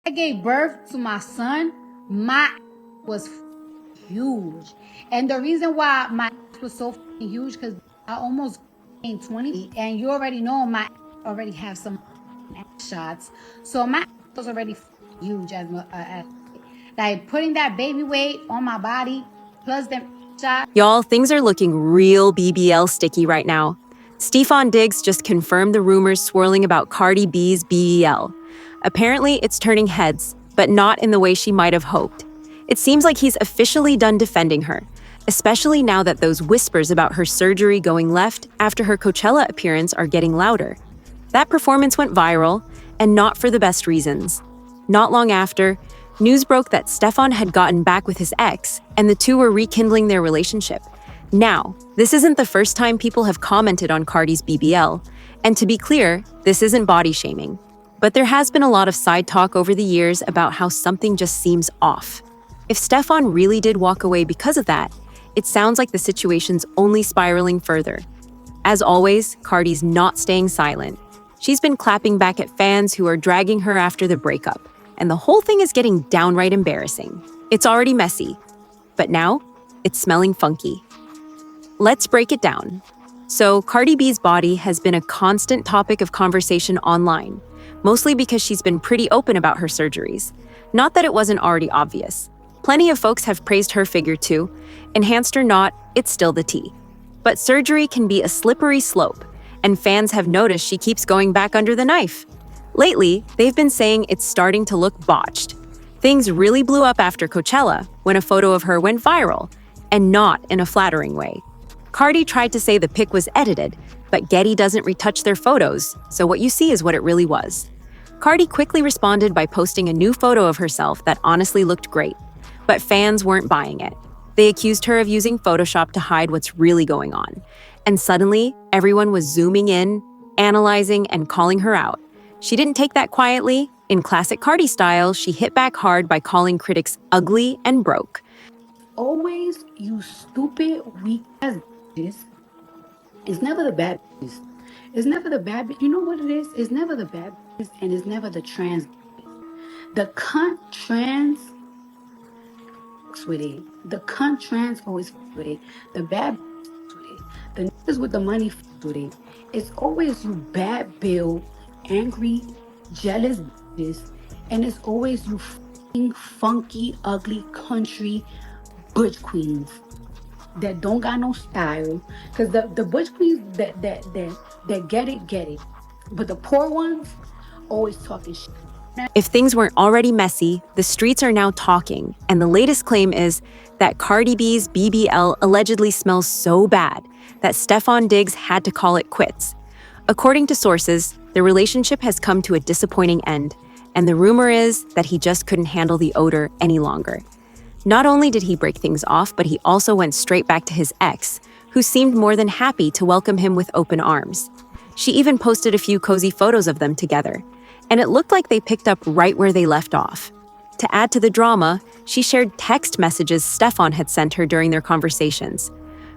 I gave birth to my son, my was huge. And the reason why my was so huge, because I almost gained 20, and you already know my already have some shots. So my was already huge as like putting that baby weight on my body plus them shots. Y'all, things are looking real BBL sticky right now. Stefon Diggs just confirmed the rumors swirling about Cardi B's BBL. Apparently, it's turning heads, but not in the way she might have hoped. It seems like he's officially done defending her, especially now that those whispers about her surgery going left after her Coachella appearance are getting louder. That performance went viral, and not for the best reasons. Not long after, news broke that Stefon had gotten back with his ex, and the two were rekindling their relationship. Now, this isn't the first time people have commented on Cardi's BBL, and to be clear, this isn't body shaming. But there has been a lot of side talk over the years about how something just seems off. If Stefon really did walk away because of that, it sounds like the situation's only spiraling further. As always, Cardi's not staying silent. She's been clapping back at fans who are dragging her after the breakup, and the whole thing is getting downright embarrassing. It's already messy, but now it's smelling funky. Let's break it down. So, Cardi B's body has been a constant topic of conversation online, mostly because she's been pretty open about her surgeries. Not that it wasn't already obvious. Plenty of folks have praised her figure too. Enhanced or not, it's still the tea. But surgery can be a slippery slope, and fans have noticed she keeps going back under the knife. Lately, they've been saying it's starting to look botched. Things really blew up after Coachella when a photo of her went viral, and not in a flattering way. Cardi tried to say the pic was edited, but Getty doesn't retouch their photos, so what you see is what it really was. Cardi quickly responded by posting a new photo of herself that honestly looked great, but fans weren't buying it. They accused her of using Photoshop to hide what's really going on, and suddenly, everyone was zooming in, analyzing, and calling her out. She didn't take that quietly. In classic Cardi style, she hit back hard by calling critics ugly and broke. Always you stupid, weak ass bitches. It's never the bad bitches. It's never the bad bitch. You know what it is? It's never the bad bitches, and it's never the trans bitches. The cunt trans fucks with it. The cunt trans always fucks with it. The bad bitches fucks with it. The niggas with the money fucks with it. It's always you bad bill, angry, jealous bitches, and it's always you fucking funky, ugly country butch queens that don't got no style. Cause the butch queens that get it. But the poor ones always talking shit. If things weren't already messy, the streets are now talking, and the latest claim is that Cardi B's BBL allegedly smells so bad that Stefon Diggs had to call it quits. According to sources, the relationship has come to a disappointing end, and the rumor is that he just couldn't handle the odor any longer. Not only did he break things off, but he also went straight back to his ex, who seemed more than happy to welcome him with open arms. She even posted a few cozy photos of them together, and it looked like they picked up right where they left off. To add to the drama, she shared text messages Stefon had sent her during their conversations.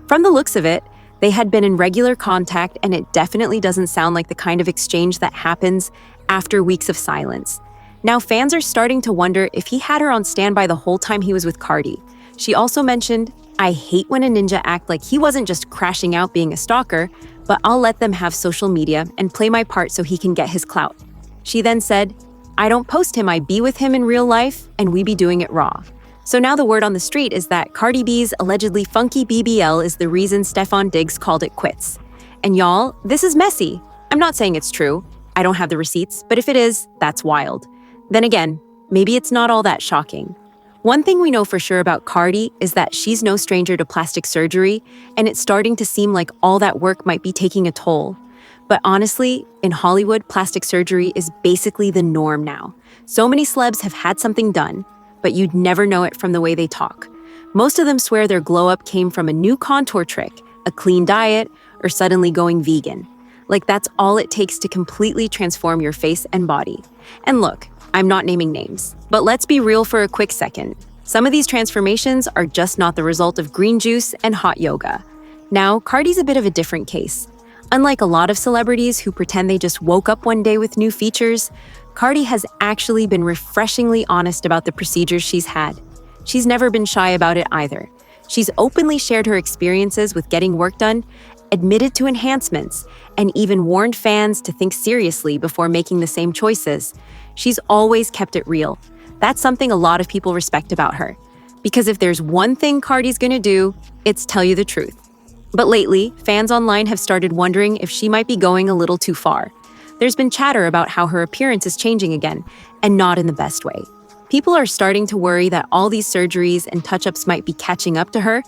From the looks of it, they had been in regular contact, and it definitely doesn't sound like the kind of exchange that happens after weeks of silence. Now fans are starting to wonder if he had her on standby the whole time he was with Cardi. She also mentioned, "I hate when a ninja act like he wasn't just crashing out being a stalker, but I'll let them have social media and play my part so he can get his clout." She then said, "I don't post him, I be with him in real life, and we be doing it raw." So now the word on the street is that Cardi B's allegedly funky BBL is the reason Stefon Diggs called it quits. And y'all, this is messy. I'm not saying it's true. I don't have the receipts, but if it is, that's wild. Then again, maybe it's not all that shocking. One thing we know for sure about Cardi is that she's no stranger to plastic surgery, and it's starting to seem like all that work might be taking a toll. But honestly, in Hollywood, plastic surgery is basically the norm now. So many celebs have had something done, but you'd never know it from the way they talk. Most of them swear their glow-up came from a new contour trick, a clean diet, or suddenly going vegan. Like that's all it takes to completely transform your face and body. And look, I'm not naming names, but let's be real for a quick second. Some of these transformations are just not the result of green juice and hot yoga. Now, Cardi's a bit of a different case. Unlike a lot of celebrities who pretend they just woke up one day with new features, Cardi has actually been refreshingly honest about the procedures she's had. She's never been shy about it either. She's openly shared her experiences with getting work done, admitted to enhancements, and even warned fans to think seriously before making the same choices. She's always kept it real. That's something a lot of people respect about her. Because if there's one thing Cardi's gonna do, it's tell you the truth. But lately, fans online have started wondering if she might be going a little too far. There's been chatter about how her appearance is changing again, and not in the best way. People are starting to worry that all these surgeries and touch-ups might be catching up to her.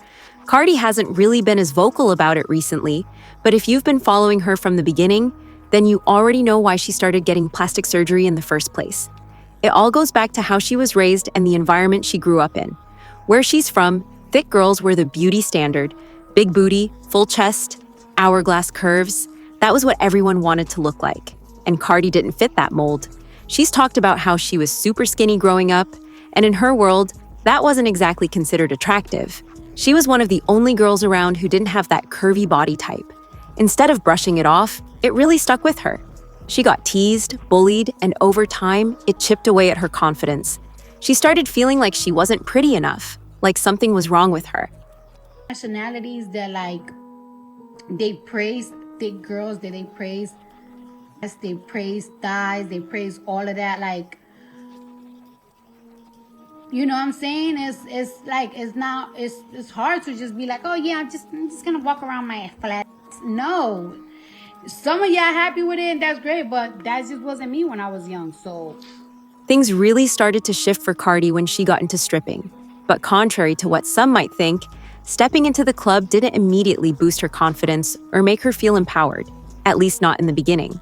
Cardi hasn't really been as vocal about it recently, but if you've been following her from the beginning, then you already know why she started getting plastic surgery in the first place. It all goes back to how she was raised and the environment she grew up in. Where she's from, thick girls were the beauty standard. Big booty, full chest, hourglass curves. That was what everyone wanted to look like. And Cardi didn't fit that mold. She's talked about how she was super skinny growing up, and in her world, that wasn't exactly considered attractive. She was one of the only girls around who didn't have that curvy body type. Instead of brushing it off, it really stuck with her. She got teased, bullied, and over time, it chipped away at her confidence. She started feeling like she wasn't pretty enough, like something was wrong with her. Nationalities that they praise thick girls, that they praise thighs, they praise all of that. You know what I'm saying? It's hard to just be like, oh yeah, I'm just gonna walk around my flat. No. Some of y'all happy with it and that's great, but that just wasn't me when I was young. So things really started to shift for Cardi when she got into stripping. But contrary to what some might think, stepping into the club didn't immediately boost her confidence or make her feel empowered, at least not in the beginning.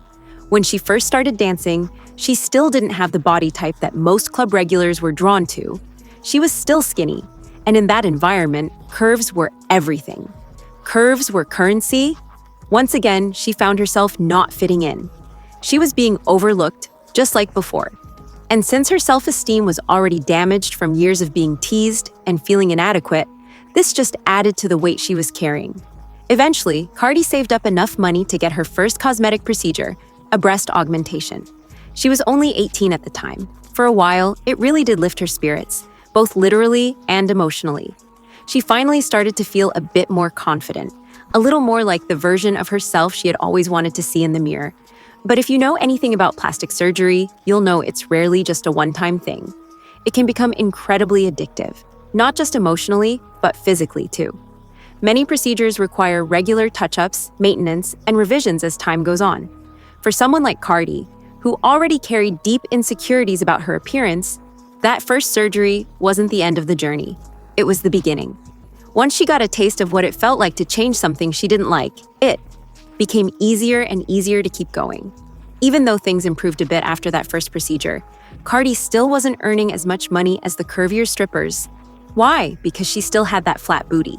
When she first started dancing, she still didn't have the body type that most club regulars were drawn to. She was still skinny, and in that environment, curves were everything. Curves were currency. Once again, she found herself not fitting in. She was being overlooked, just like before. And since her self-esteem was already damaged from years of being teased and feeling inadequate, this just added to the weight she was carrying. Eventually, Cardi saved up enough money to get her first cosmetic procedure, a breast augmentation. She was only 18 at the time. For a while, it really did lift her spirits, both literally and emotionally. She finally started to feel a bit more confident, a little more like the version of herself she had always wanted to see in the mirror. But if you know anything about plastic surgery, you'll know it's rarely just a one-time thing. It can become incredibly addictive, not just emotionally, but physically too. Many procedures require regular touch-ups, maintenance, and revisions as time goes on. For someone like Cardi, who already carried deep insecurities about her appearance, that first surgery wasn't the end of the journey. It was the beginning. Once she got a taste of what it felt like to change something she didn't like, it became easier and easier to keep going. Even though things improved a bit after that first procedure, Cardi still wasn't earning as much money as the curvier strippers. Why? Because she still had that flat booty.